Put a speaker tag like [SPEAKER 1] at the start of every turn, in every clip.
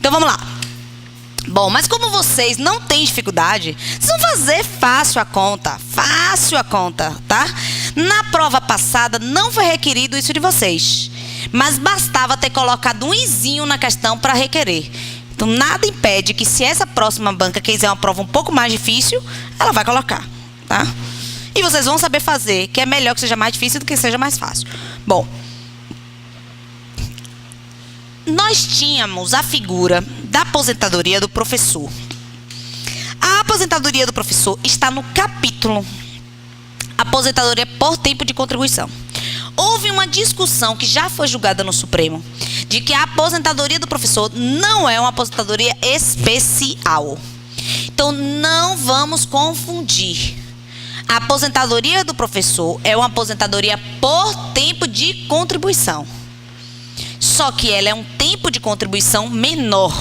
[SPEAKER 1] Então vamos lá. Bom, mas como vocês não têm dificuldade, vocês vão fazer fácil a conta, tá? Na prova passada não foi requerido isso de vocês, mas bastava ter colocado um izinho na questão para requerer. Então nada impede que, se essa próxima banca quiser uma prova um pouco mais difícil, ela vai colocar, tá? E vocês vão saber fazer, que é melhor que seja mais difícil do que seja mais fácil. Bom, nós tínhamos a figura da aposentadoria do professor. A aposentadoria do professor está no capítulo Aposentadoria por tempo de contribuição. Houve uma discussão que já foi julgada no Supremo, de que a aposentadoria do professor não é uma aposentadoria especial. Então, não vamos confundir. A aposentadoria do professor é uma aposentadoria por tempo de contribuição. Só que ela é um tempo de contribuição menor.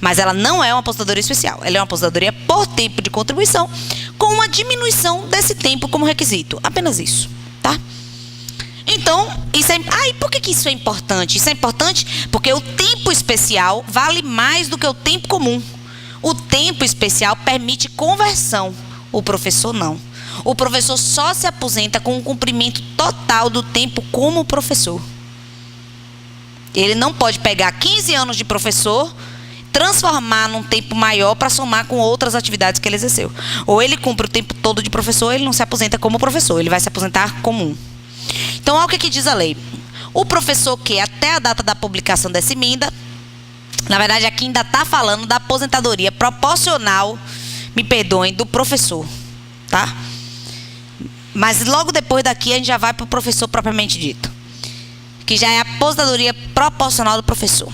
[SPEAKER 1] Mas ela não é uma aposentadoria especial. Ela é uma aposentadoria por tempo de contribuição, com uma diminuição desse tempo como requisito. Apenas isso, tá? Então, isso é... e por que isso é importante? Isso é importante porque o tempo especial vale mais do que o tempo comum. O tempo especial permite conversão. O professor não. O professor só se aposenta com o cumprimento total do tempo como professor. Ele não pode pegar 15 anos de professor, transformar num tempo maior para somar com outras atividades que ele exerceu. Ou ele cumpre o tempo todo de professor, ele não se aposenta como professor, ele vai se aposentar comum. Então, olha o que diz a lei. O professor que, até a data da publicação dessa emenda, na verdade, aqui ainda está falando da aposentadoria proporcional, me perdoem, do professor, tá? Mas logo depois daqui a gente já vai para o professor propriamente dito, que já é a aposentadoria proporcional do professor.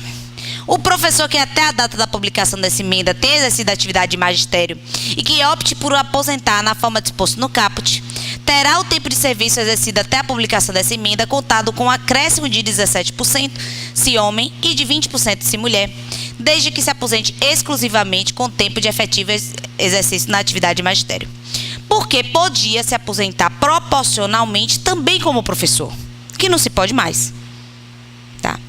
[SPEAKER 1] O professor que, até a data da publicação dessa emenda, tem exercido a atividade de magistério e que opte por aposentar na forma disposta no caput, terá o tempo de serviço exercido até a publicação dessa emenda contado com um acréscimo de 17% se homem e de 20% se mulher, desde que se aposente exclusivamente com tempo de efetivo exercício na atividade de magistério. Porque podia se aposentar proporcionalmente também como professor, que não se pode mais. Tá?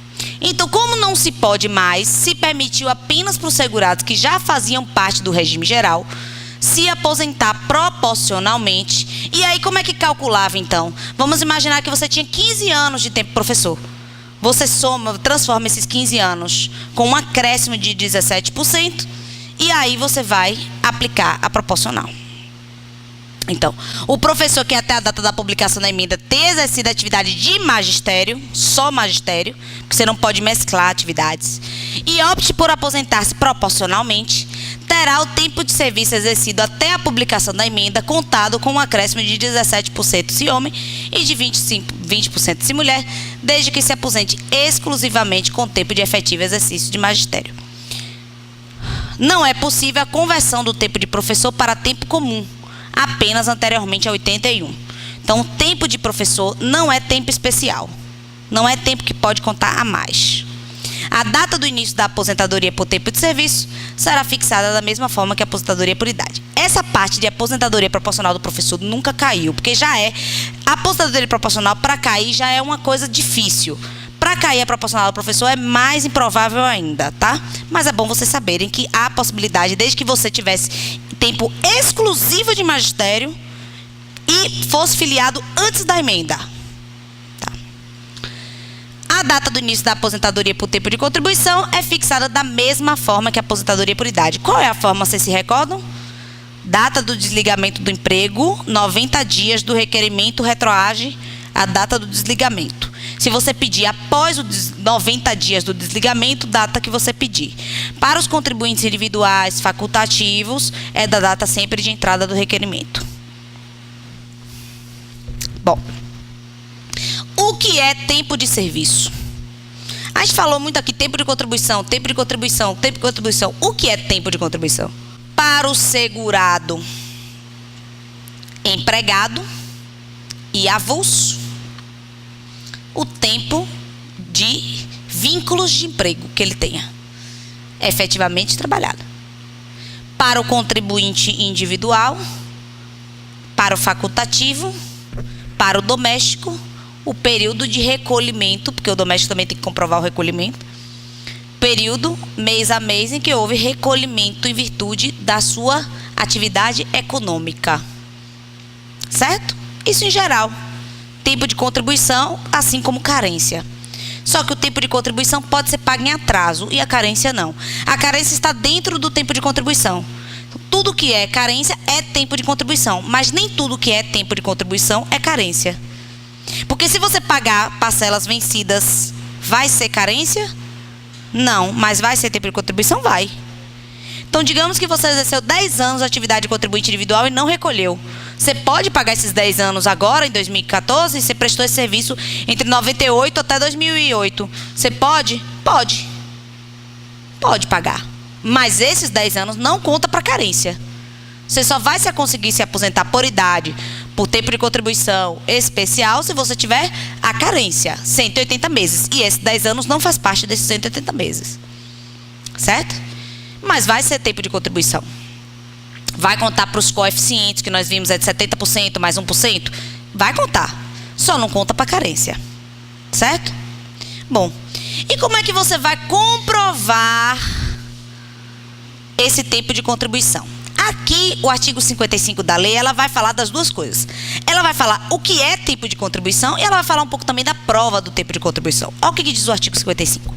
[SPEAKER 1] Então, como não se pode mais, se permitiu apenas para os segurados que já faziam parte do regime geral se aposentar proporcionalmente. E aí, como é que calculava, então? Vamos imaginar que você tinha 15 anos de tempo professor. Você transforma esses 15 anos com um acréscimo de 17%, e aí você vai aplicar a proporcional. Então, o professor que, até a data da publicação da emenda, tem exercido a atividade de magistério, só magistério, porque você não pode mesclar atividades, e opte por aposentar-se proporcionalmente, terá o tempo de serviço exercido até a publicação da emenda contado com um acréscimo de 17% se homem e de 20% se mulher, desde que se aposente exclusivamente com tempo de efetivo exercício de magistério. Não é possível a conversão do tempo de professor para tempo comum, apenas anteriormente a 81. Então, o tempo de professor não é tempo especial. Não é tempo que pode contar a mais. A data do início da aposentadoria por tempo de serviço será fixada da mesma forma que a aposentadoria por idade. Essa parte de aposentadoria proporcional do professor nunca caiu, porque já é... A aposentadoria proporcional, para cair, já é uma coisa difícil. Para cair a proporcional do professor é mais improvável ainda, tá? Mas é bom vocês saberem que há possibilidade, desde que você tivesse tempo exclusivo de magistério e fosse filiado antes da emenda. Tá. A data do início da aposentadoria por tempo de contribuição é fixada da mesma forma que a aposentadoria por idade. Qual é a forma, vocês se recordam? Data do desligamento do emprego, 90 dias do requerimento retroage à data do desligamento. Se você pedir após os 90 dias do desligamento, data que você pedir. Para os contribuintes individuais facultativos, é da data sempre de entrada do requerimento. Bom, o que é tempo de serviço? A gente falou muito aqui, tempo de contribuição, tempo de contribuição, tempo de contribuição. O que é tempo de contribuição? Para o segurado empregado e avulso, o tempo de vínculos de emprego que ele tenha efetivamente trabalhado. Para o contribuinte individual, para o facultativo, para o doméstico, o período de recolhimento, porque o doméstico também tem que comprovar o recolhimento, período, mês a mês, em que houve recolhimento em virtude da sua atividade econômica. Certo? Isso em geral. Tempo de contribuição, assim como carência. Só que o tempo de contribuição pode ser pago em atraso e a carência não. A carência está dentro do tempo de contribuição. Tudo que é carência é tempo de contribuição, mas nem tudo que é tempo de contribuição é carência. Porque se você pagar parcelas vencidas, vai ser carência? Não, mas vai ser tempo de contribuição? Vai. Então, digamos que você exerceu 10 anos de atividade contribuinte individual e não recolheu. Você pode pagar esses 10 anos agora, em 2014, e você prestou esse serviço entre 98 até 2008. Você pode? Pode. Pode pagar. Mas esses 10 anos não conta para carência. Você só vai conseguir se aposentar por idade, por tempo de contribuição especial, se você tiver a carência, 180 meses. E esses 10 anos não faz parte desses 180 meses. Certo? Mas vai ser tempo de contribuição. Vai contar para os coeficientes que nós vimos, é de 70% mais 1%? Vai contar. Só não conta para carência. Certo? Bom, e como é que você vai comprovar esse tempo de contribuição? Aqui, o artigo 55 da lei, ela vai falar das duas coisas. Ela vai falar o que é tempo de contribuição e ela vai falar um pouco também da prova do tempo de contribuição. Olha o que diz o artigo 55.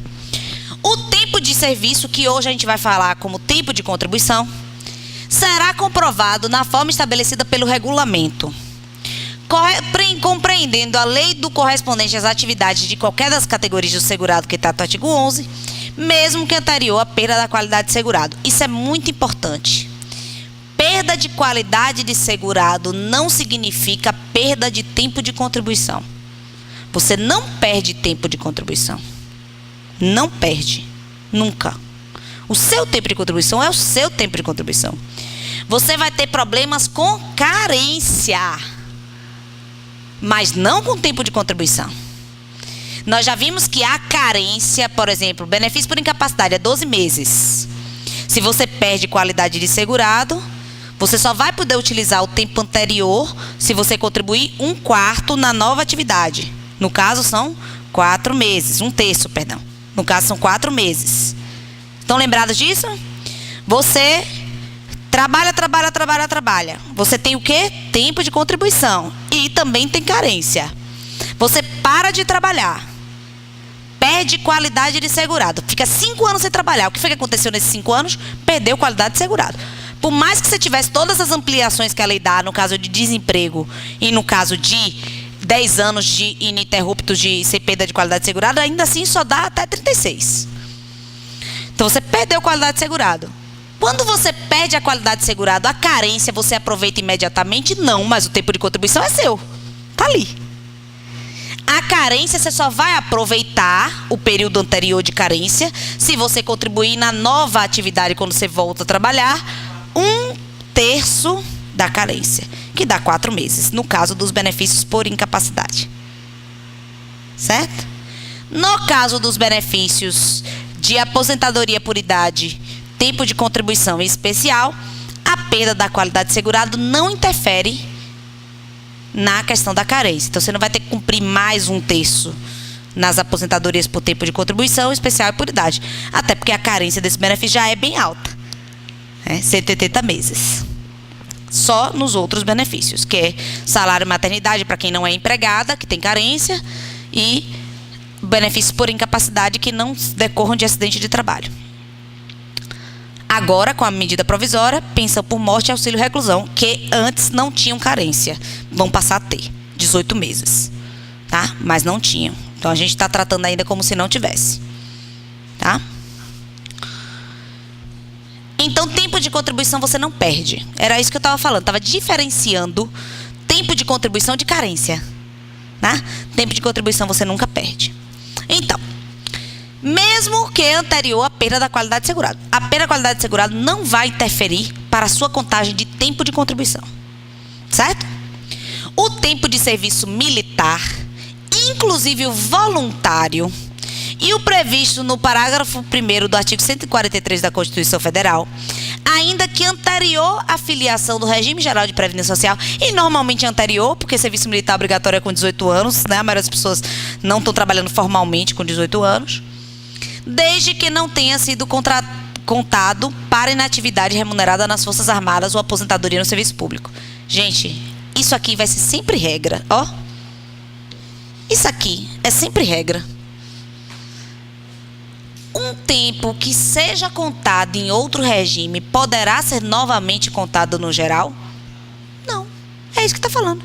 [SPEAKER 1] O tempo de serviço, que hoje a gente vai falar como tempo de contribuição, será comprovado na forma estabelecida pelo regulamento, compreendendo a lei do correspondente às atividades de qualquer das categorias do segurado que trata o artigo 11, mesmo que anterior à perda da qualidade de segurado. Isso é muito importante. Perda de qualidade de segurado não significa perda de tempo de contribuição. Você não perde tempo de contribuição. Não perde. Nunca. O seu tempo de contribuição é o seu tempo de contribuição. Você vai ter problemas com carência, mas não com tempo de contribuição. Nós já vimos que a carência, por exemplo, benefício por incapacidade é 12 meses. Se você perde qualidade de segurado, você só vai poder utilizar o tempo anterior se você contribuir 1/4 na nova atividade. No caso, são 4 meses. 1/3, perdão. No caso, são 4 meses. Estão lembrados disso? Você trabalha. Você tem o quê? Tempo de contribuição. E também tem carência. Você para de trabalhar. Perde qualidade de segurado. Fica 5 anos sem trabalhar. O que foi que aconteceu nesses 5 anos? Perdeu qualidade de segurado. Por mais que você tivesse todas as ampliações que a lei dá, no caso de desemprego e no caso de 10 anos de ininterruptos de sem perda de qualidade de segurado, ainda assim só dá até 36. Então você perdeu qualidade de segurado. Quando você perde a qualidade de segurado, a carência você aproveita imediatamente? Não, mas o tempo de contribuição é seu. Tá ali. A carência você só vai aproveitar o período anterior de carência se você contribuir na nova atividade quando você volta a trabalhar 1/3 da carência, que dá 4 meses, no caso dos benefícios por incapacidade. Certo? No caso dos benefícios de aposentadoria por idade, tempo de contribuição especial, a perda da qualidade de segurado não interfere na questão da carência. Então, você não vai ter que cumprir mais 1/3 nas aposentadorias por tempo de contribuição especial e por idade. Até porque a carência desse benefício já é bem alta. 180 meses. Só nos outros benefícios, que é salário e maternidade para quem não é empregada, que tem carência, e benefícios por incapacidade que não decorram de acidente de trabalho. Agora, com a medida provisória, pensão por morte e auxílio reclusão, que antes não tinham carência, vão passar a ter 18 meses, tá? Mas não tinham. Então, a gente está tratando ainda como se não tivesse, tá? Então, tempo de contribuição você não perde. Era isso que eu estava falando. Estava diferenciando tempo de contribuição de carência, tá? Tempo de contribuição você nunca perde. Então, mesmo que anterior à perda da qualidade de segurado. A perda da qualidade de segurado não vai interferir para a sua contagem de tempo de contribuição. Certo? O tempo de serviço militar, inclusive o voluntário, e o previsto no parágrafo 1º do artigo 143 da Constituição Federal, ainda que anterior à filiação do regime geral de previdência social, e normalmente anterior, porque serviço militar obrigatório é com 18 anos, né? A maioria das pessoas não estão trabalhando formalmente com 18 anos, desde que não tenha sido contado para inatividade remunerada nas Forças Armadas ou aposentadoria no serviço público. Gente, isso aqui vai ser sempre regra, ó. Isso aqui é sempre regra. Um tempo que seja contado em outro regime poderá ser novamente contado no geral? Não, é isso que está falando.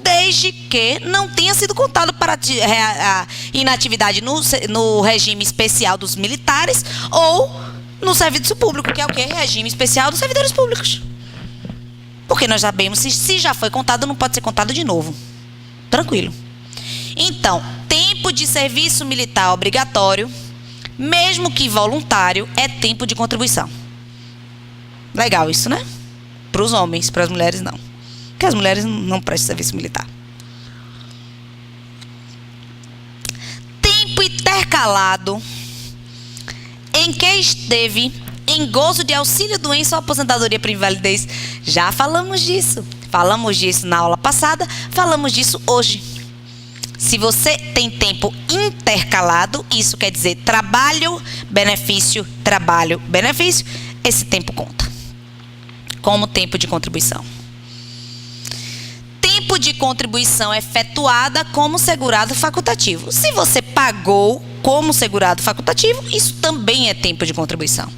[SPEAKER 1] Desde que não tenha sido contado para a inatividade no regime especial dos militares ou no serviço público, que é o quê? Regime especial dos servidores públicos. Porque nós sabemos, se já foi contado, não pode ser contado de novo. Tranquilo. Então, tempo de serviço militar obrigatório, mesmo que voluntário, é tempo de contribuição. Legal isso, né? Para os homens, para as mulheres não. Porque as mulheres não prestam serviço militar. Tempo intercalado em que esteve em gozo de auxílio doença ou aposentadoria por invalidez. Já falamos disso. Falamos disso na aula passada, falamos disso hoje. Se você tem tempo intercalado, isso quer dizer trabalho, benefício, esse tempo conta como tempo de contribuição. Tempo de contribuição efetuada como segurado facultativo. Se você pagou como segurado facultativo, isso também é tempo de contribuição.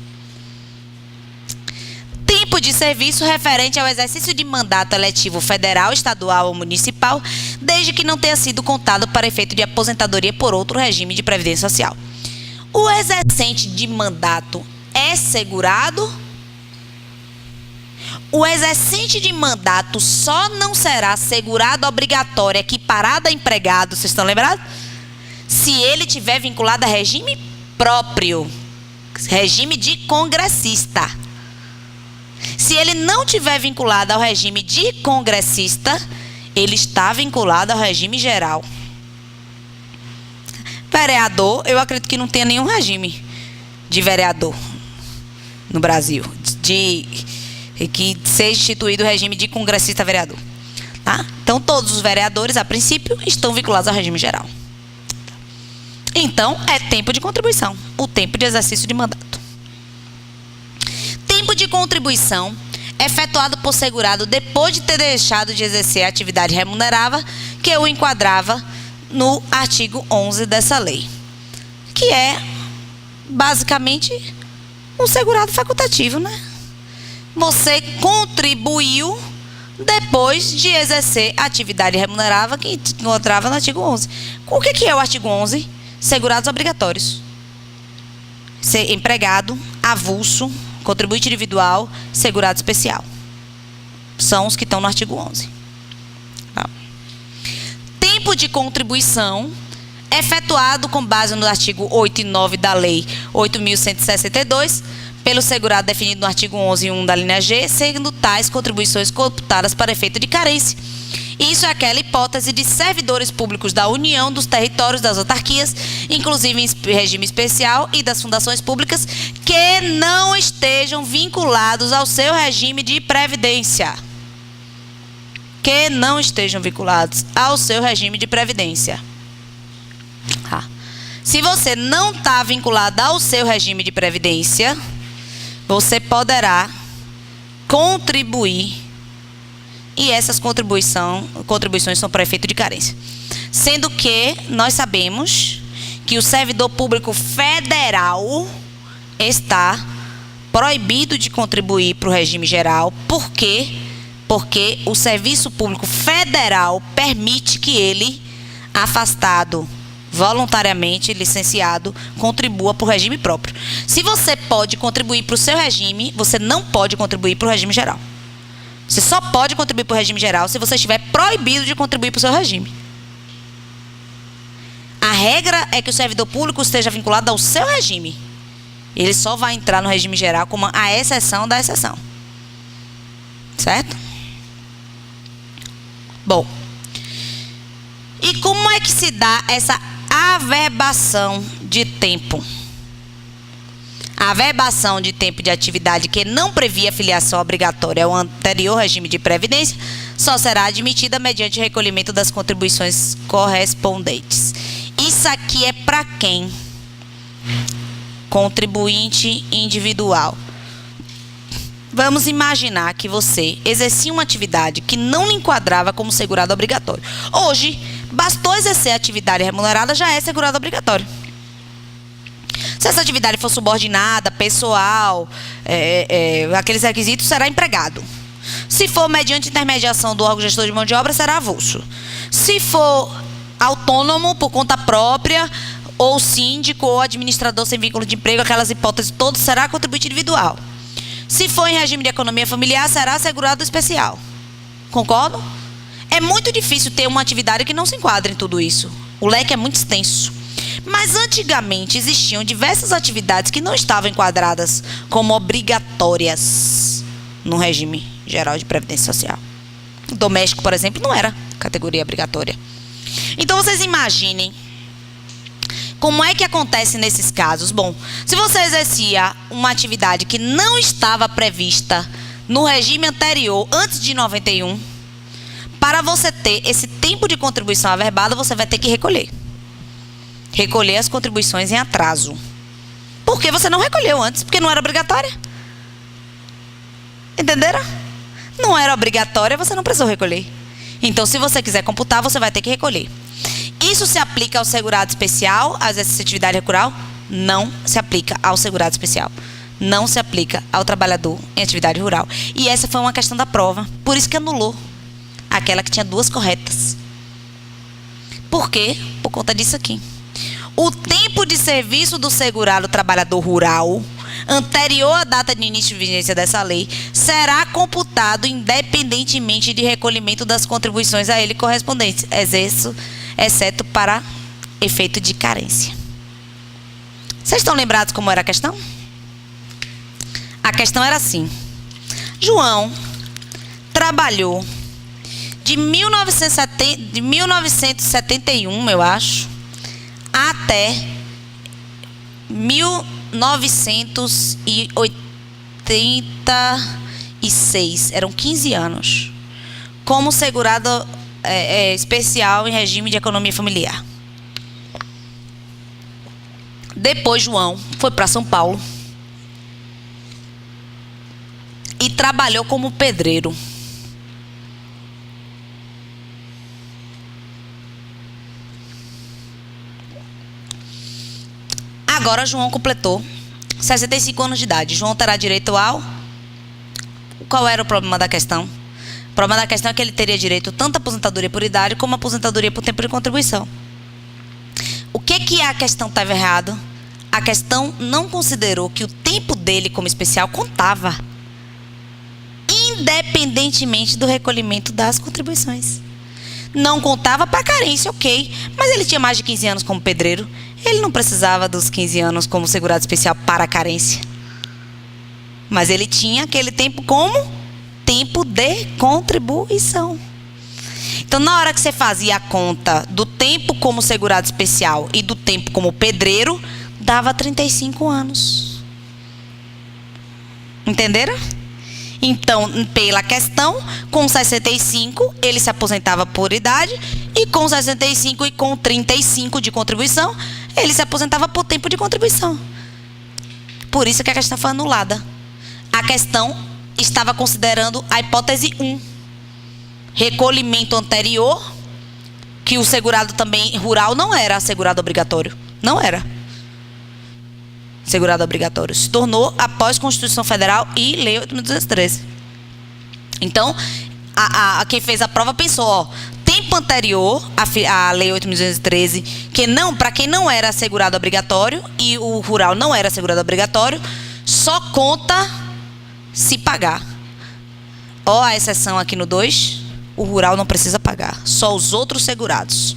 [SPEAKER 1] Tempo de serviço referente ao exercício de mandato eletivo federal, estadual ou municipal, desde que não tenha sido contado para efeito de aposentadoria por outro regime de previdência social. O exercente de mandato é segurado? O exercente de mandato só não será segurado obrigatório equiparado a empregado, vocês estão lembrados? Se ele tiver vinculado a regime próprio, regime de congressista. Se ele não tiver vinculado ao regime de congressista, ele está vinculado ao regime geral. Vereador, eu acredito que não tenha nenhum regime de vereador no Brasil, que seja instituído o regime de congressista-vereador. Tá? Então, todos os vereadores, a princípio, estão vinculados ao regime geral. Então, é tempo de contribuição, o tempo de exercício de mandato. Tempo de contribuição efetuado por segurado depois de ter deixado de exercer a atividade remunerada que o enquadrava no artigo 11 dessa lei, que é basicamente um segurado facultativo, né? Você contribuiu depois de exercer a atividade remunerada que encontrava no artigo 11. O que é o artigo 11? Segurados obrigatórios. Ser empregado, avulso, contribuinte individual, segurado especial. São os que estão no artigo 11. Tá. Tempo de contribuição efetuado com base no artigo 8 e 9 da Lei 8.162, pelo segurado definido no artigo 11.1 da linha G, sendo tais contribuições computadas para efeito de carência. Isso é aquela hipótese de servidores públicos da União, dos territórios, das autarquias, inclusive em regime especial, e das fundações públicas, que não estejam vinculados ao seu regime de previdência. Que não estejam vinculados ao seu regime de previdência. Se você não está vinculado ao seu regime de previdência, você poderá contribuir. E essas contribuições são para efeito de carência. Sendo que nós sabemos que o servidor público federal está proibido de contribuir para o regime geral. Por quê? Porque o serviço público federal permite que ele, afastado voluntariamente, licenciado, contribua para o regime próprio. Se você pode contribuir para o seu regime, você não pode contribuir para o regime geral. Você só pode contribuir para o regime geral se você estiver proibido de contribuir para o seu regime. A regra é que o servidor público esteja vinculado ao seu regime. Ele só vai entrar no regime geral como a exceção da exceção. Certo? Bom. E como é que se dá essa averbação de tempo? A averbação de tempo de atividade que não previa filiação obrigatória ao anterior regime de previdência só será admitida mediante recolhimento das contribuições correspondentes. Isso aqui é para quem? contribuinte individual. Vamos imaginar que você exercia uma atividade que não lhe enquadrava como segurado obrigatório. Hoje, bastou exercer a atividade remunerada, já é segurado obrigatório. Se essa atividade for subordinada, pessoal, aqueles requisitos, será empregado. Se for mediante intermediação do órgão gestor de mão de obra, será avulso. Se for autônomo, por conta própria, ou síndico, ou administrador sem vínculo de emprego, aquelas hipóteses todas, será contribuinte individual. Se for em regime de economia familiar, será segurado especial. Concordam? É muito difícil ter uma atividade que não se enquadre em tudo isso. O leque é muito extenso. Mas antigamente existiam diversas atividades que não estavam enquadradas como obrigatórias no regime geral de previdência social. O doméstico, por exemplo, não era categoria obrigatória. Então vocês imaginem como é que acontece nesses casos. Bom, se você exercia uma atividade que não estava prevista no regime anterior, antes de 91, para você ter esse tempo de contribuição averbada, você vai ter que recolher as contribuições em atraso. Porque você não recolheu antes, porque não era obrigatória. Entenderam? Não era obrigatória, você não precisou recolher. Então, se você quiser computar, você vai ter que recolher. Isso se aplica ao segurado especial, às vezes atividade rural? Não se aplica ao segurado especial. Não se aplica ao trabalhador em atividade rural. E essa foi uma questão da prova. Por isso que anulou aquela que tinha 2 corretas. Por quê? Por conta disso aqui. O tempo de serviço do segurado trabalhador rural, anterior à data de início de vigência dessa lei, será computado independentemente de recolhimento das contribuições a ele correspondentes, exceto para efeito de carência. Vocês estão lembrados como era a questão? A questão era assim. João trabalhou de 1971, eu acho, até 1986. Eram 15 anos. Como segurado especial em regime de economia familiar. Depois, João foi para São Paulo e trabalhou como pedreiro. Agora, João completou 65 anos de idade. João terá direito ao... Qual era o problema da questão? O problema da questão é que ele teria direito tanto à aposentadoria por idade como à aposentadoria por tempo de contribuição. O que a questão estava errado? A questão não considerou que o tempo dele como especial contava, independentemente do recolhimento das contribuições. Não contava para carência, ok. Mas ele tinha mais de 15 anos como pedreiro. Ele não precisava dos 15 anos como segurado especial para carência. Mas ele tinha aquele tempo como tempo de contribuição. Então, na hora que você fazia a conta do tempo como segurado especial e do tempo como pedreiro, dava 35 anos. Entenderam? Então, pela questão, com 65, ele se aposentava por idade, e com 65 e com 35 de contribuição, ele se aposentava por tempo de contribuição. Por isso que a questão foi anulada. A questão estava considerando a hipótese 1. Recolhimento anterior, que o segurado também rural não era segurado obrigatório. Não era segurado obrigatório. Se tornou após Constituição Federal e Lei 8.213. Então, quem fez a prova pensou, ó, tempo anterior à Lei 8.213, que não, para quem não era segurado obrigatório e o rural não era segurado obrigatório, só conta se pagar. Ó, a exceção aqui no 2, o rural não precisa pagar, só os outros segurados.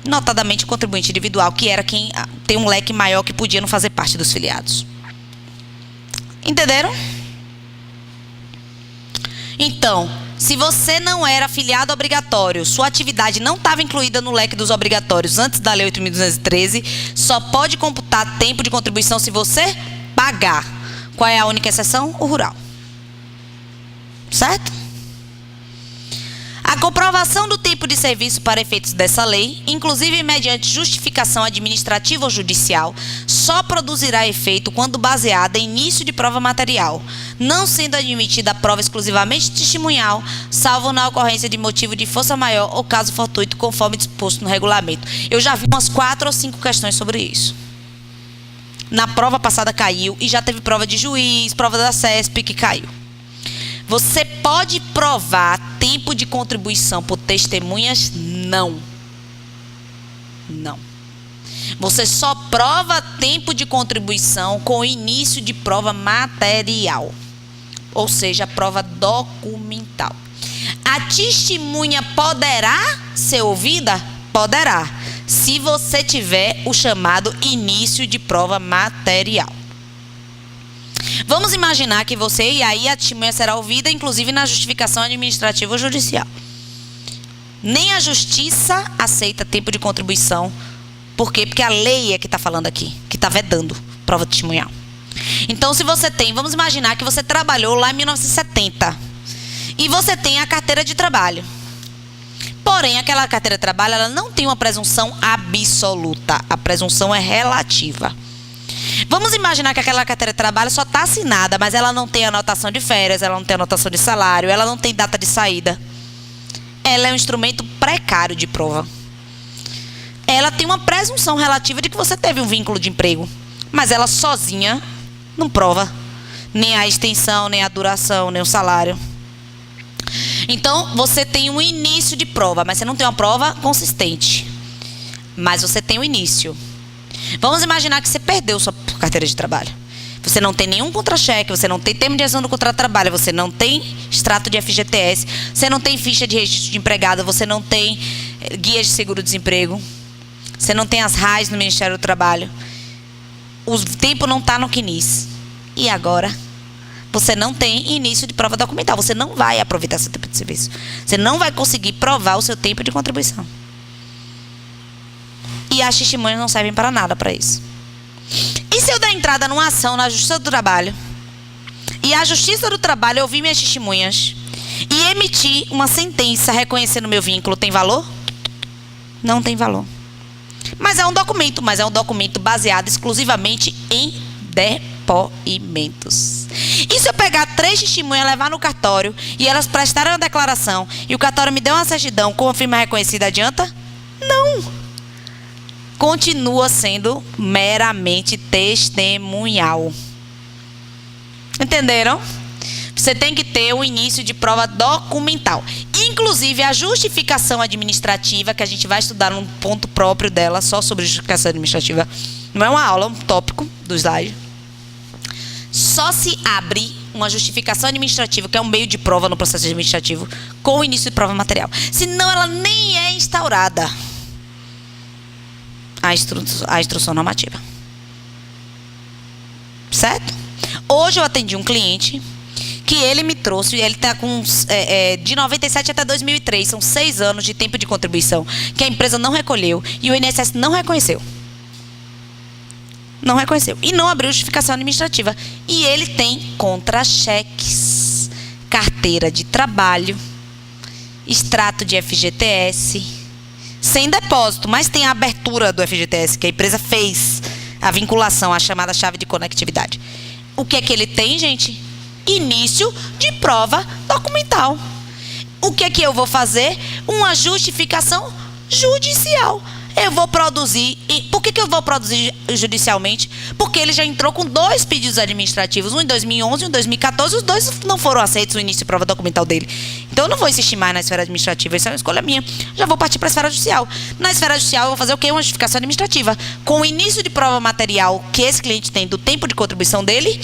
[SPEAKER 1] Notadamente o contribuinte individual, que era quem tem um leque maior que podia não fazer parte dos filiados. Entenderam? Então, se você não era filiado obrigatório, sua atividade não estava incluída no leque dos obrigatórios antes da Lei 8.213, só pode computar tempo de contribuição se você pagar. Qual é a única exceção? O rural. Certo? A comprovação do tempo tempo de serviço para efeitos dessa lei, inclusive mediante justificação administrativa ou judicial, só produzirá efeito quando baseada em início de prova material, não sendo admitida a prova exclusivamente testemunhal, salvo na ocorrência de motivo de força maior ou caso fortuito, conforme disposto no regulamento. Eu já vi umas 4 ou 5 questões sobre isso. Na prova passada caiu e já teve prova de juiz, prova da CESP que caiu. Você pode provar tempo de contribuição por testemunhas? Não. Não. Você só prova tempo de contribuição com início de prova material, ou seja, prova documental. A testemunha poderá ser ouvida? Poderá, se você tiver o chamado início de prova material. Vamos imaginar que você, e aí a testemunha será ouvida, inclusive na justificação administrativa ou judicial. Nem a justiça aceita tempo de contribuição. Por quê? Porque a lei é que está falando aqui, que está vedando prova testemunhal. Então, se você tem, vamos imaginar que você trabalhou lá em 1970 e você tem a carteira de trabalho. Porém, aquela carteira de trabalho, ela não tem uma presunção absoluta. A presunção é relativa. Vamos imaginar que aquela carteira de trabalho só está assinada, mas ela não tem anotação de férias, ela não tem anotação de salário, ela não tem data de saída. Ela é um instrumento precário de prova. Ela tem uma presunção relativa de que você teve um vínculo de emprego, mas ela sozinha não prova nem a extensão, nem a duração, nem o salário. Então, você tem um início de prova, mas você não tem uma prova consistente. Mas você tem um início. Vamos imaginar que você perdeu sua carteira de trabalho. Você não tem nenhum contra-cheque, você não tem termo de adesão do contrato de trabalho, você não tem extrato de FGTS, você não tem ficha de registro de empregado, você não tem guia de seguro-desemprego, você não tem as RAIs no Ministério do Trabalho. O tempo não está no CNIS. E agora? Você não tem início de prova documental. Você não vai aproveitar seu tempo de serviço. Você não vai conseguir provar o seu tempo de contribuição. E as testemunhas não servem para nada para isso. E se eu der entrada numa ação na Justiça do Trabalho, e a Justiça do Trabalho ouvir minhas testemunhas e emitir uma sentença reconhecendo meu vínculo, tem valor? Não tem valor. Mas é um documento baseado exclusivamente em depoimentos. E se eu pegar 3 testemunhas, levar no cartório e elas prestarem uma declaração e o cartório me der uma certidão com a firma reconhecida, adianta? Não. Continua sendo meramente testemunhal. Entenderam? Você tem que ter um início de prova documental. Inclusive, a justificação administrativa, que a gente vai estudar num ponto próprio dela, só sobre justificação administrativa. Não é uma aula, é um tópico do slide. Só se abre uma justificação administrativa, que é um meio de prova no processo administrativo, com o início de prova material. Senão, ela nem é instaurada. A instrução normativa. Certo? Hoje eu atendi um cliente que ele me trouxe, ele está com de 97 até 2003, são 6 anos de tempo de contribuição que a empresa não recolheu e o INSS não reconheceu. Não reconheceu. E não abriu justificação administrativa. E ele tem contra-cheques, carteira de trabalho, extrato de FGTS, sem depósito, mas tem a abertura do FGTS, que a empresa fez a vinculação, a chamada chave de conectividade. O que é que ele tem, gente? Início de prova documental. O que é que eu vou fazer? Uma justificação judicial. Eu vou produzir. Por que eu vou produzir judicialmente? Porque ele já entrou com 2 pedidos administrativos, um em 2011 e um em 2014. Os 2 não foram aceitos no início de prova documental dele. Então eu não vou insistir mais na esfera administrativa, isso é uma escolha minha. Já vou partir para a esfera judicial. Na esfera judicial eu vou fazer o quê? Uma justificação administrativa. Com o início de prova material que esse cliente tem do tempo de contribuição dele,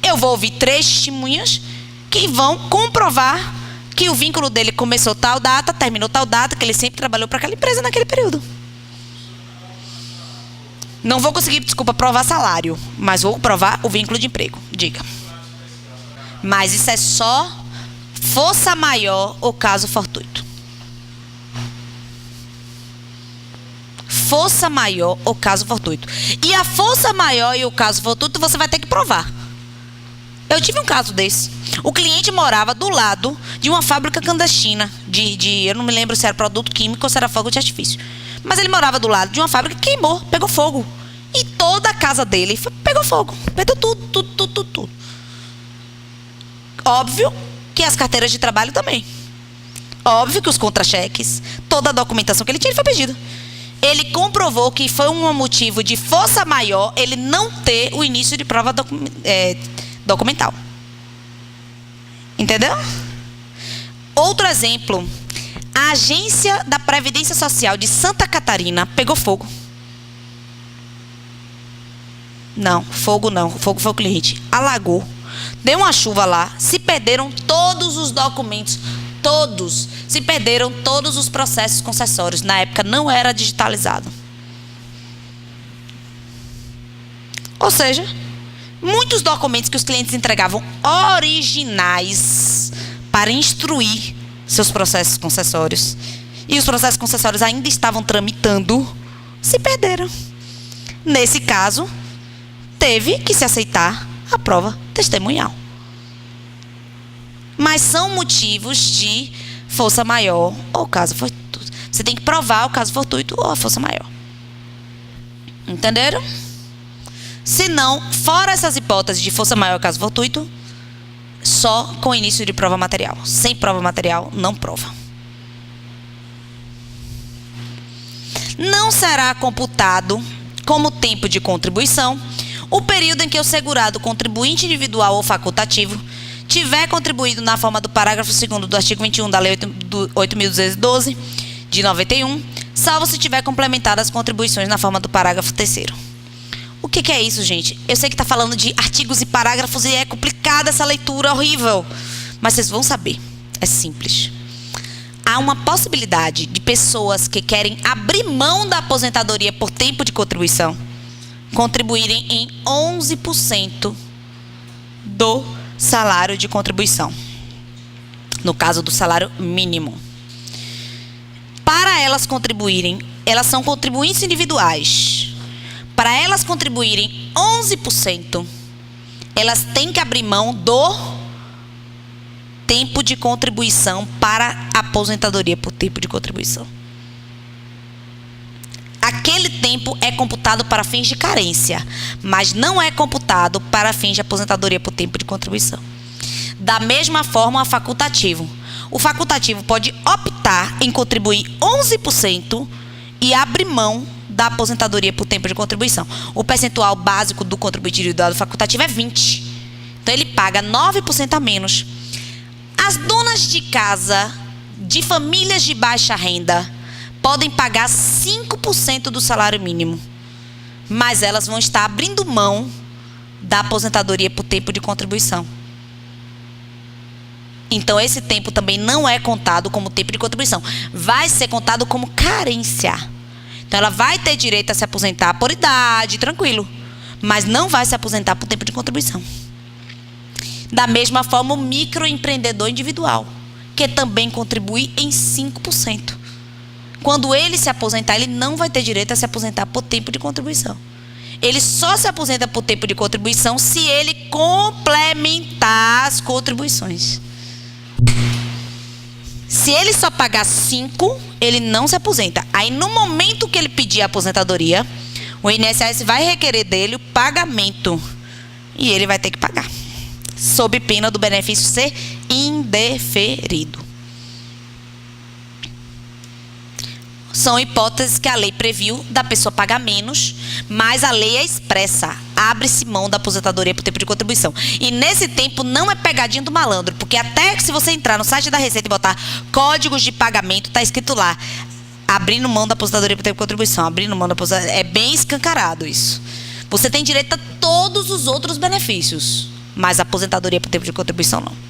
[SPEAKER 1] eu vou ouvir 3 testemunhas que vão comprovar que o vínculo dele começou tal data, terminou tal data, que ele sempre trabalhou para aquela empresa naquele período. Não vou conseguir, provar salário, mas vou provar o vínculo de emprego. Diga. Mas isso é só força maior ou caso fortuito. Força maior ou caso fortuito. E a força maior e o caso fortuito você vai ter que provar. Eu tive um caso desse. O cliente morava do lado de uma fábrica clandestina eu não me lembro se era produto químico ou se era fogo de artifício. Mas ele morava do lado de uma fábrica que queimou, pegou fogo. E toda a casa dele pegou fogo. Perdeu tudo. Óbvio que as carteiras de trabalho também. Óbvio que os contra-cheques, toda a documentação que ele tinha, ele foi pedido. Ele comprovou que foi um motivo de força maior ele não ter o início de prova documental. Entendeu? Outro exemplo. A agência da Previdência Social de Santa Catarina pegou fogo. Não, fogo não. Fogo foi o cliente. Alagou. Deu uma chuva lá. Se perderam todos os documentos. Todos. Se perderam todos os processos concessórios. Na época não era digitalizado. Ou seja, muitos documentos que os clientes entregavam originais para instruir seus processos concessórios. E os processos concessórios ainda estavam tramitando. Se perderam. Nesse caso, teve que se aceitar a prova testemunhal. Mas são motivos de força maior ou caso fortuito. Você tem que provar o caso fortuito ou a força maior. Entenderam? Se não, fora essas hipóteses de força maior ou caso fortuito, só com início de prova material. Sem prova material, não prova. Não será computado como tempo de contribuição o período em que o segurado, contribuinte individual ou facultativo, tiver contribuído na forma do parágrafo 2º do artigo 21 da Lei 8.212, de 91, salvo se tiver complementado as contribuições na forma do parágrafo 3º. O que é isso, gente? Eu sei que está falando de artigos e parágrafos e é complicada essa leitura, horrível. Mas vocês vão saber. É simples. Há uma possibilidade de pessoas que querem abrir mão da aposentadoria por tempo de contribuição contribuírem em 11% do salário de contribuição. No caso do salário mínimo. Para elas contribuírem, elas são contribuintes individuais. Para elas contribuírem 11%, elas têm que abrir mão do tempo de contribuição para a aposentadoria por tempo de contribuição. Aquele tempo é computado para fins de carência, mas não é computado para fins de aposentadoria por tempo de contribuição. Da mesma forma, o facultativo. O facultativo pode optar em contribuir 11% e abrir mão da aposentadoria por tempo de contribuição. O percentual básico do contribuinte individual do facultativo é 20%. Então, ele paga 9% a menos. As donas de casa de famílias de baixa renda podem pagar 5% do salário mínimo, mas elas vão estar abrindo mão da aposentadoria por tempo de contribuição. Então, esse tempo também não é contado como tempo de contribuição. Vai ser contado como carência. Então, ela vai ter direito a se aposentar por idade, tranquilo. Mas não vai se aposentar por tempo de contribuição. Da mesma forma, o microempreendedor individual, que também contribui em 5%. Quando ele se aposentar, ele não vai ter direito a se aposentar por tempo de contribuição. Ele só se aposenta por tempo de contribuição se ele complementar as contribuições. Se ele só pagar 5, ele não se aposenta. Aí, no momento que ele pedir a aposentadoria, o INSS vai requerer dele o pagamento. E ele vai ter que pagar, sob pena do benefício ser indeferido. São hipóteses que a lei previu da pessoa pagar menos, mas a lei é expressa. Abre-se mão da aposentadoria por tempo de contribuição. E nesse tempo não é pegadinha do malandro, porque até que se você entrar no site da Receita e botar códigos de pagamento, está escrito lá, abrindo mão da aposentadoria por tempo de contribuição, abrindo mão da aposentadoria. É bem escancarado isso. Você tem direito a todos os outros benefícios, mas a aposentadoria por tempo de contribuição não.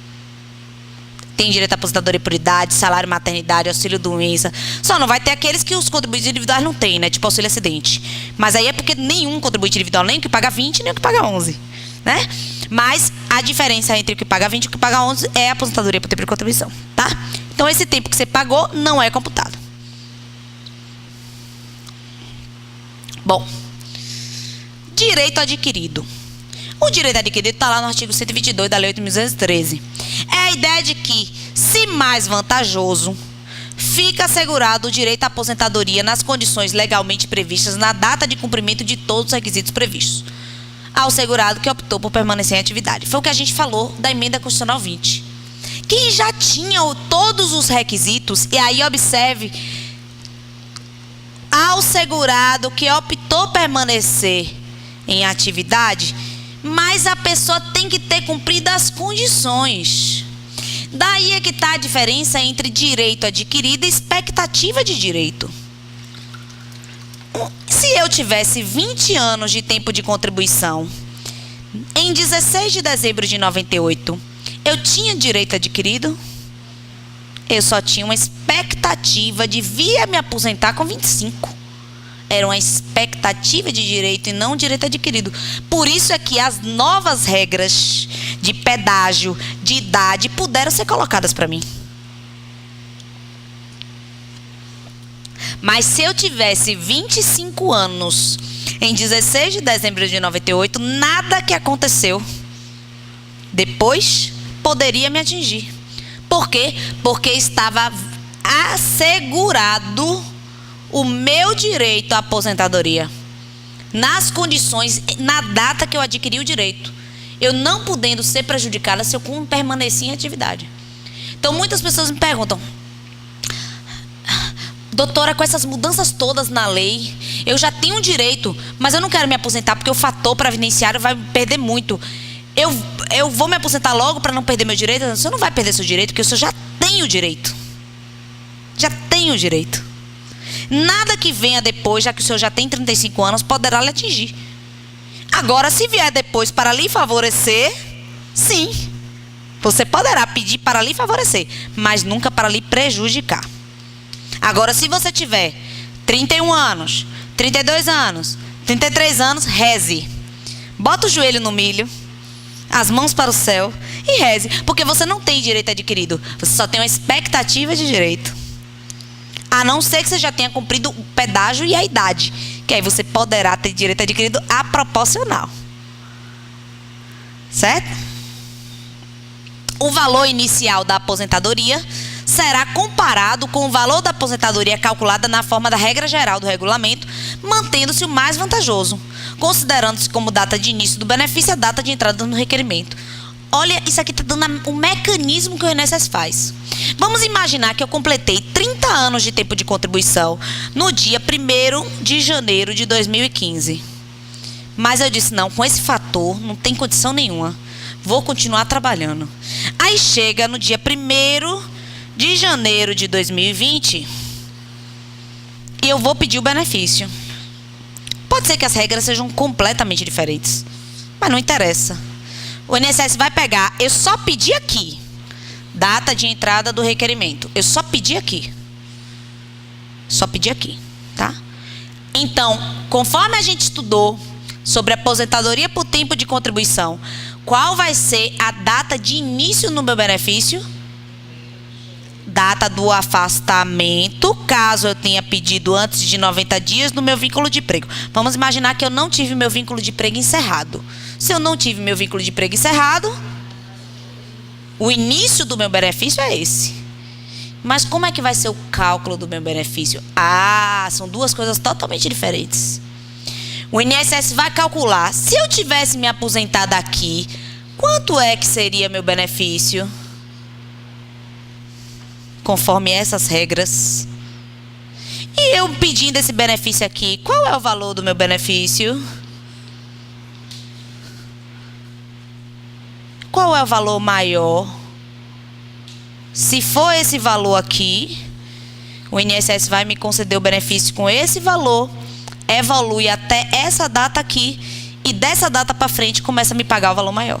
[SPEAKER 1] Tem direito à aposentadoria por idade, salário maternidade, auxílio doença. Só não vai ter aqueles que os contribuintes individuais não têm, né? Tipo auxílio acidente. Mas aí é porque nenhum contribuinte individual, nem o que paga 20, nem o que paga 11. Né? Mas a diferença entre o que paga 20 e o que paga 11 é a aposentadoria por tempo de contribuição. Tá? Então, esse tempo que você pagou não é computado. Bom. Direito adquirido. O direito adquirido está lá no artigo 122 da Lei 8.213. É a ideia de que, se mais vantajoso, fica assegurado o direito à aposentadoria nas condições legalmente previstas na data de cumprimento de todos os requisitos previstos ao segurado que optou por permanecer em atividade. Foi o que a gente falou da emenda constitucional 20. Quem já tinha todos os requisitos, e aí observe, ao segurado que optou permanecer em atividade, mas a pessoa tem que ter cumprido as condições. Daí é que está a diferença entre direito adquirido e expectativa de direito. Se eu tivesse 20 anos de tempo de contribuição, em 16 de dezembro de 98, eu tinha direito adquirido? Eu só tinha uma expectativa de vir a me aposentar com 25. Era uma expectativa de direito e não direito adquirido. Por isso é que as novas regras de pedágio, de idade, puderam ser colocadas para mim. Mas se eu tivesse 25 anos em 16 de dezembro de 98, nada que aconteceu depois poderia me atingir. Por quê? Porque estava assegurado o meu direito à aposentadoria nas condições, na data que eu adquiri o direito. Eu não podendo ser prejudicada se eu permaneci em atividade. Então, muitas pessoas me perguntam: doutora, com essas mudanças todas na lei, eu já tenho um direito, mas eu não quero me aposentar porque o fator previdenciário vai perder muito. Eu vou me aposentar logo para não perder meu direito? Você não vai perder seu direito, porque o senhor já tem o direito. Já tem o direito. Nada que venha depois, já que o senhor já tem 35 anos, poderá lhe atingir. Agora, se vier depois para lhe favorecer, sim, você poderá pedir para lhe favorecer, mas nunca para lhe prejudicar. Agora, se você tiver 31 anos, 32 anos, 33 anos, reze. Bota o joelho no milho, as mãos para o céu e reze, porque você não tem direito adquirido, você só tem uma expectativa de direito. A não ser que você já tenha cumprido o pedágio e a idade, que aí você poderá ter direito adquirido a proporcional. Certo? O valor inicial da aposentadoria será comparado com o valor da aposentadoria calculada na forma da regra geral do regulamento, mantendo-se o mais vantajoso, considerando-se como data de início do benefício a data de entrada no requerimento. Olha, isso aqui está dando o mecanismo que o INSS faz. Vamos imaginar que eu completei 30 anos de tempo de contribuição no dia 1º de janeiro de 2015. Mas eu disse, não, com esse fator não tem condição nenhuma. Vou continuar trabalhando. Aí chega no dia 1º de janeiro de 2020 e eu vou pedir o benefício. Pode ser que as regras sejam completamente diferentes, mas não interessa. O INSS vai pegar, eu só pedi aqui, data de entrada do requerimento. Eu só pedi aqui. Só pedi aqui, tá? Então, conforme a gente estudou sobre aposentadoria por tempo de contribuição, qual vai ser a data de início no meu benefício? Data do afastamento, caso eu tenha pedido antes de 90 dias no meu vínculo de emprego. Vamos imaginar que eu não tive meu vínculo de emprego encerrado. Se eu não tive meu vínculo de emprego encerrado, o início do meu benefício é esse. Mas como é que vai ser o cálculo do meu benefício? Ah, são duas coisas totalmente diferentes. O INSS vai calcular, se eu tivesse me aposentado aqui, quanto é que seria meu benefício? Conforme essas regras. E eu pedindo esse benefício aqui, qual é o valor do meu benefício? Qual é o valor maior? Se for esse valor aqui, o INSS vai me conceder o benefício com esse valor, evolui até essa data aqui, e dessa data para frente começa a me pagar o valor maior.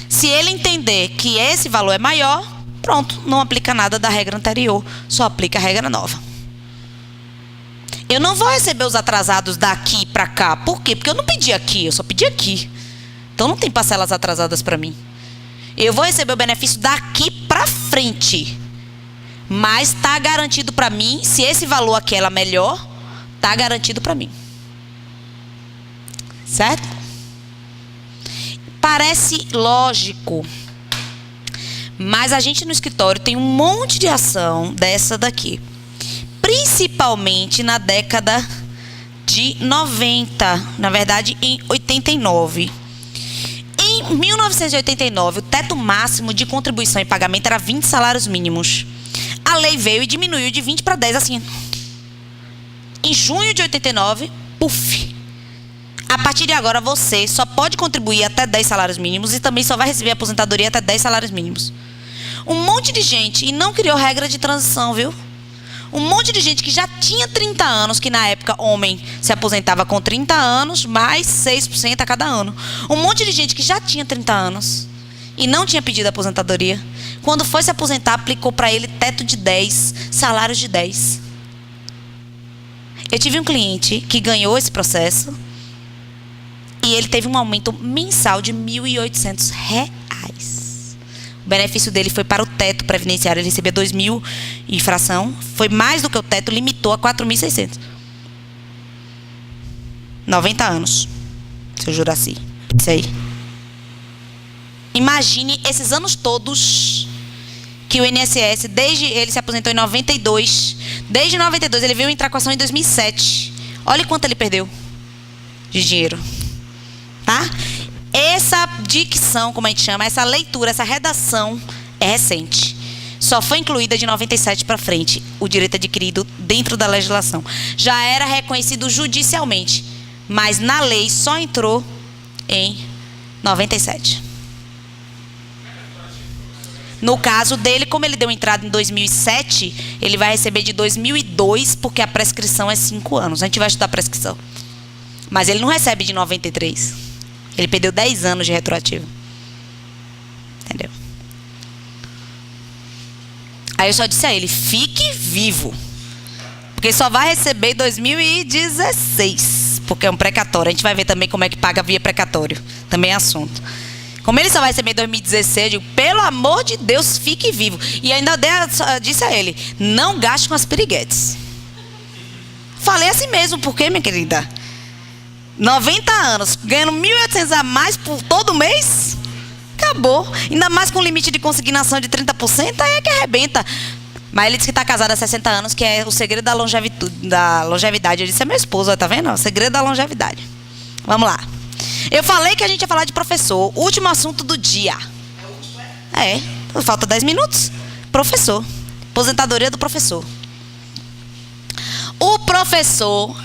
[SPEAKER 1] Se ele entender que esse valor é maior, pronto, não aplica nada da regra anterior, só aplica a regra nova. Eu não vou receber os atrasados daqui para cá. Por quê? Porque eu não pedi aqui, eu só pedi aqui. Então não tem parcelas atrasadas para mim. Eu vou receber o benefício daqui para frente. Mas está garantido para mim, se esse valor aqui é melhor, está garantido para mim. Certo? Parece lógico. Mas a gente no escritório tem um monte de ação dessa daqui. Principalmente na década de 90. Na verdade, em 89. Em 1989, o teto máximo de contribuição e pagamento era 20 salários mínimos. A lei veio e diminuiu de 20 para 10, assim. Em junho de 89, puf. A partir de agora, você só pode contribuir até 10 salários mínimos e também só vai receber aposentadoria até 10 salários mínimos. Um monte de gente, e não criou regra de transição, viu? Um monte de gente que já tinha 30 anos, que na época homem se aposentava com 30 anos, mais 6% a cada ano. Um monte de gente que já tinha 30 anos e não tinha pedido aposentadoria. Quando foi se aposentar, aplicou para ele teto de 10, salários de 10. Eu tive um cliente que ganhou esse processo e ele teve um aumento mensal de R$ 1.800. O benefício dele foi para o teto previdenciário. Ele recebia 2.000 e fração. Foi mais do que o teto, limitou a 4.600. 90 anos. Seu Juraci. Isso aí. Imagine esses anos todos que o INSS, desde ele se aposentou em 92. Desde 92, ele veio entrar com ação em 2007. Olha quanto ele perdeu de dinheiro. Tá? Essa dicção, como a gente chama, essa leitura, essa redação é recente. Só foi incluída de 97 para frente, o direito adquirido dentro da legislação. Já era reconhecido judicialmente, mas na lei só entrou em 97. No caso dele, como ele deu entrada em 2007, ele vai receber de 2002, porque a prescrição é 5 anos. A gente vai estudar a prescrição. Mas ele não recebe de 93. Ele perdeu 10 anos de retroativo. Entendeu? Aí eu só disse a ele, fique vivo. Porque só vai receber em 2016. Porque é um precatório. A gente vai ver também como é que paga via precatório. Também é assunto. Como ele só vai receber em 2016, eu digo, pelo amor de Deus, fique vivo. E ainda disse a ele, não gaste com as piriguetes. Falei assim mesmo, por quê, minha querida? 90 anos, ganhando 1.800 a mais por todo mês? Acabou. Ainda mais com limite de consignação de 30%, aí é que arrebenta. Mas ele disse que está casado há 60 anos, que é o segredo da longevidade. Eu disse, é meu esposo, tá vendo? O segredo da longevidade. Vamos lá. Eu falei que a gente ia falar de professor. Último assunto do dia. É, falta 10 minutos. Professor. Aposentadoria do professor. O professor,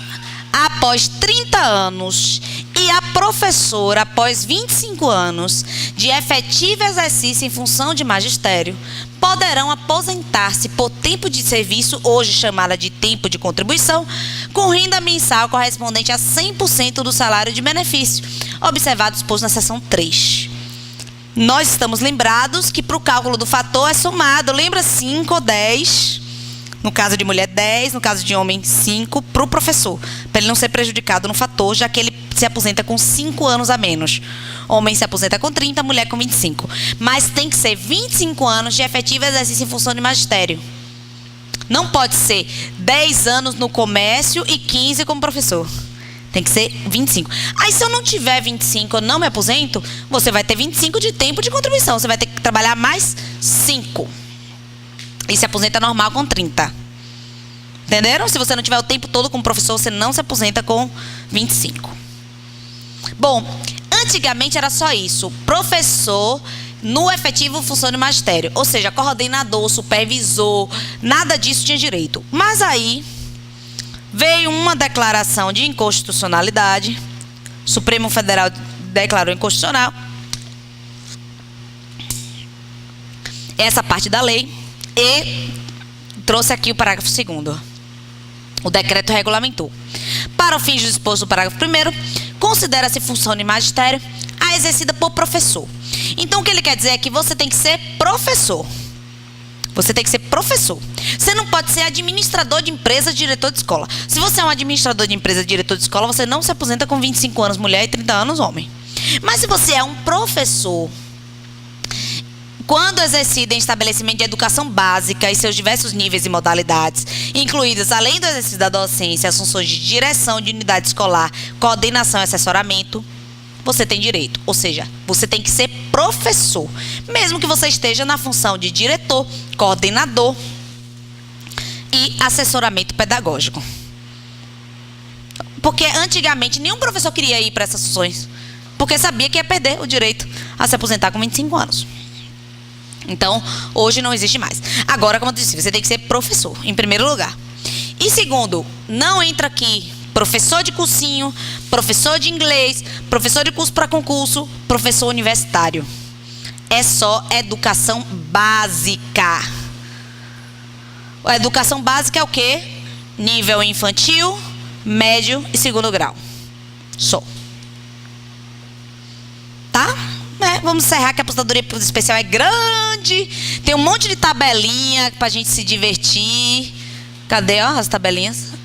[SPEAKER 1] após 30 anos, e a professora, após 25 anos de efetivo exercício em função de magistério, poderão aposentar-se por tempo de serviço, hoje chamada de tempo de contribuição, com renda mensal correspondente a 100% do salário de benefício, observado disposto na seção 3. Nós estamos lembrados que para o cálculo do fator é somado, lembra 5 ou 10, no caso de mulher 10, no caso de homem 5, para o professor, para ele não ser prejudicado no fator, já que ele se aposenta com 5 anos a menos. Homem se aposenta com 30, mulher com 25. Mas tem que ser 25 anos de efetivo exercício em função de magistério. Não pode ser 10 anos no comércio e 15 como professor. Tem que ser 25. Aí se eu não tiver 25, eu não me aposento, você vai ter 25 de tempo de contribuição. Você vai ter que trabalhar mais 5. E se aposenta normal com 30. Entenderam? Se você não tiver o tempo todo como professor, você não se aposenta com 25. Bom, antigamente era só isso. Professor no efetivo função de magistério. Ou seja, coordenador, supervisor, nada disso tinha direito. Mas aí veio uma declaração de inconstitucionalidade. O Supremo Federal declarou inconstitucional essa parte da lei e trouxe aqui o parágrafo 2º. O decreto regulamentou. Para o fim disposto do parágrafo 1º, considera-se função de magistério a exercida por professor. Então, o que ele quer dizer é que você tem que ser professor. Você tem que ser professor. Você não pode ser administrador de empresa, diretor de escola. Se você é um administrador de empresa, diretor de escola, você não se aposenta com 25 anos mulher e 30 anos homem. Mas se você é um professor, quando exercida em estabelecimento de educação básica e seus diversos níveis e modalidades, incluídas, além do exercício da docência, as funções de direção de unidade escolar, coordenação e assessoramento, você tem direito. Ou seja, você tem que ser professor, mesmo que você esteja na função de diretor, coordenador e assessoramento pedagógico. Porque antigamente nenhum professor queria ir para essas funções, porque sabia que ia perder o direito a se aposentar com 25 anos. Então, hoje não existe mais. Agora, como eu disse, você tem que ser professor, em primeiro lugar. E segundo, não entra aqui professor de cursinho, professor de inglês, professor de curso para concurso, professor universitário. É só educação básica. A educação básica é o quê? Nível infantil, médio e segundo grau. Só. Tá? Vamos encerrar que a aposentadoria especial é grande. Tem um monte de tabelinha pra gente se divertir. Cadê, ó, as tabelinhas?